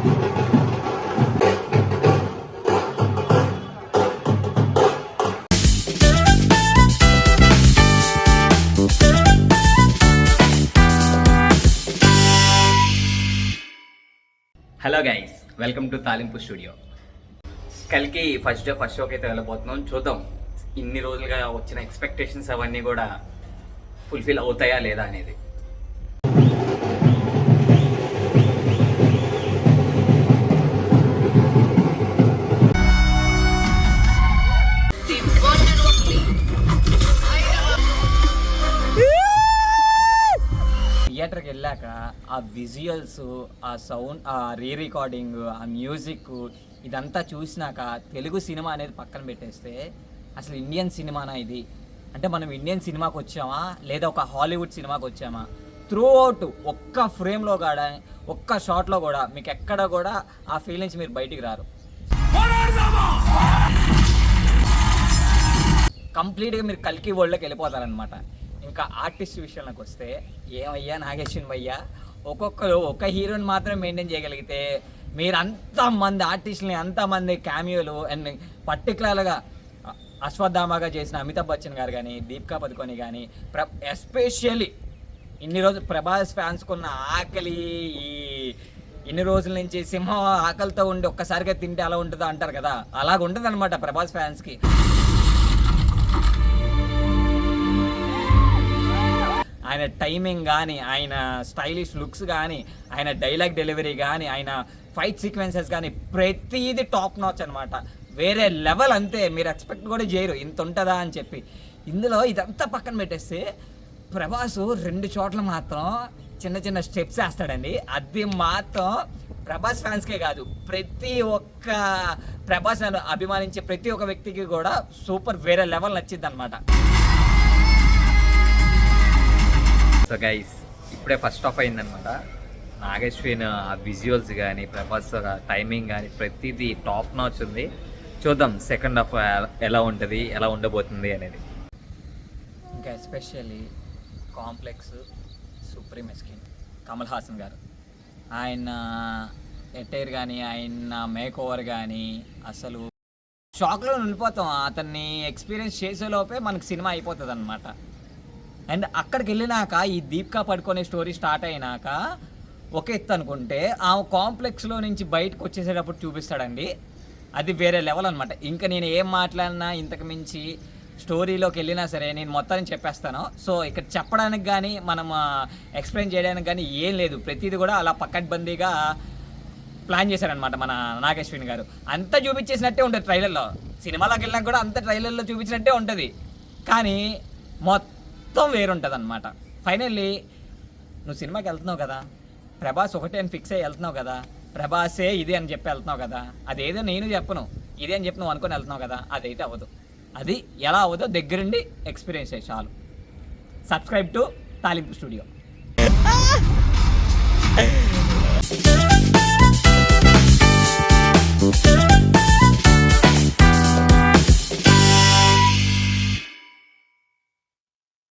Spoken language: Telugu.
హలో గైస్, వెల్కమ్ టు తాలింపు స్టూడియో. కల్కి ఫస్ట్ షోకి అయితే వెళ్ళబోతున్నాం. చూద్దాం ఇన్ని రోజులుగా వచ్చిన ఎక్స్పెక్టేషన్స్ అవన్నీ కూడా ఫుల్ఫిల్ అవుతాయా లేదా అనేది. థియేటర్కి వెళ్ళాక ఆ విజువల్స్, ఆ సౌండ్, ఆ రికార్డింగ్, ఆ మ్యూజిక్ ఇదంతా చూసినాక తెలుగు సినిమా అనేది పక్కన పెట్టేస్తే అసలు ఇండియన్ సినిమానా ఇది? అంటే మనం ఇండియన్ సినిమాకి వచ్చామా లేదా ఒక హాలీవుడ్ సినిమాకి వచ్చామా? త్రూ అవుట్ ఒక్క ఫ్రేమ్లో కూడా, ఒక్క షాట్లో కూడా మీకు ఎక్కడ కూడా ఆ ఫీలింగ్స్ మీరు బయటికి రారు. కంప్లీట్గా మీరు కల్కి వరల్డ్లోకి వెళ్ళిపోతారనమాట. ఇంకా ఆర్టిస్ట్ విషయంలోకి వస్తే ఏమయ్యా నాగేశ్వన్ భయ్యా, ఒక్కొక్కరు ఒక హీరోని మాత్రం మెయింటైన్ చేయగలిగితే మీరు అంతమంది ఆర్టిస్టులని, అంతమంది క్యామియోలు అండ్ పర్టికులర్గా అశ్వత్థామగా చేసిన అమితాబ్ బచ్చన్ గారు కానీ, దీపికా పదుకొని కానీ, ఎస్పెషల్లీ ఇన్ని రోజులు ప్రభాస్ ఫ్యాన్స్కున్న ఆకలి, ఈ ఇన్ని రోజుల నుంచి సింహం ఆకలితో ఉండి ఒక్కసారిగా తింటే అలా ఉంటుందో అంటారు కదా, అలాగ ఉంటుంది అనమాట ప్రభాస్ ఫ్యాన్స్కి. ఆయన టైమింగ్ కానీ, ఆయన స్టైలిష్ లుక్స్ కానీ, ఆయన డైలాగ్ డెలివరీ కానీ, ఆయన ఫైట్ సీక్వెన్సెస్ కానీ ప్రతిదీ టాప్ నాచ్ అనమాట. వేరే లెవెల్. అంతే, మీరు ఎక్స్పెక్ట్ కూడా చేయరు ఇంత ఉంటుందా అని చెప్పి. ఇందులో ఇదంతా పక్కన పెట్టేస్తే ప్రభాస్ 2 చోట్ల మాత్రం చిన్న చిన్న స్టెప్స్ వేస్తాడండి. అది మాత్రం ప్రభాస్ ఫ్యాన్స్కే కాదు, ప్రతి ఒక్క ప్రభాస్ అభిమానించే ప్రతి ఒక్క వ్యక్తికి కూడా సూపర్ వేరే లెవెల్ నచ్చింది అనమాట. సో గైస్, ఇప్పుడే ఫస్ట్ హాఫ్ అయిందనమాట. నాగేశ్వన్ ఆ విజువల్స్ కానీ, ప్రభాస్ టైమింగ్ కానీ ప్రతిదీ టాప్ నాచ్ ఉంది. చూద్దాం సెకండ్ హాఫ్ ఎలా ఉంటుంది, ఎలా ఉండబోతుంది అనేది. ఇంకా especially complex supreme skin Kamal Haasan గారు, ఆయన ఎటైర్ కానీ, ఆయన మేక్ ఓవర్ కానీ అసలు షాక్లో నిలిపోతాం. అతన్ని ఎక్స్పీరియన్స్ చేసేలోపే మనకు సినిమా అయిపోతుంది అనమాట. అండ్ అక్కడికి వెళ్ళినాక ఈ దీపికా పడుకునే స్టోరీ స్టార్ట్ అయినాక ఒక ఎత్తు అనుకుంటే, ఆ కాంప్లెక్స్లో నుంచి బయటకు వచ్చేసేటప్పుడు చూపిస్తాడండి. అది వేరే లెవెల్ అనమాట. ఇంకా నేను ఏం మాట్లాడినా ఇంతకు మించి స్టోరీలోకి వెళ్ళినా సరే నేను మొత్తాన్ని చెప్పేస్తాను. సో ఇక్కడ చెప్పడానికి కానీ, మనం ఎక్స్ప్లెయిన్ చేయడానికి కానీ ఏం లేదు. ప్రతిదీ కూడా అలా పకడ్బందీగా ప్లాన్ చేశారనమాట మన నాగేశ్వన్ గారు. అంతా చూపించేసినట్టే ఉంటుంది ట్రైలర్లో. సినిమాలోకి వెళ్ళినా కూడా అంత ట్రైలర్లో చూపించినట్టే ఉంటుంది, కానీ మొత్తం వేరుంటుంది అనమాట. ఫైనల్లీ నువ్వు సినిమాకి వెళ్తున్నావు కదా, ప్రభాస్ ఒకటే అని ఫిక్స్ అయ్యి వెళ్తున్నావు కదా, ప్రభాసే ఇది అని చెప్పి వెళ్తున్నావు కదా, అదేదో నేను చెప్పను ఇదే అని చెప్పి నువ్వు అనుకుని వెళ్తున్నావు కదా, అదైతే అవ్వదు. అది ఎలా అవ్వదో దగ్గరుండి ఎక్స్పీరియన్స్ అయ్యి చాలు. సబ్స్క్రైబ్ టు తాలింపు స్టూడియో.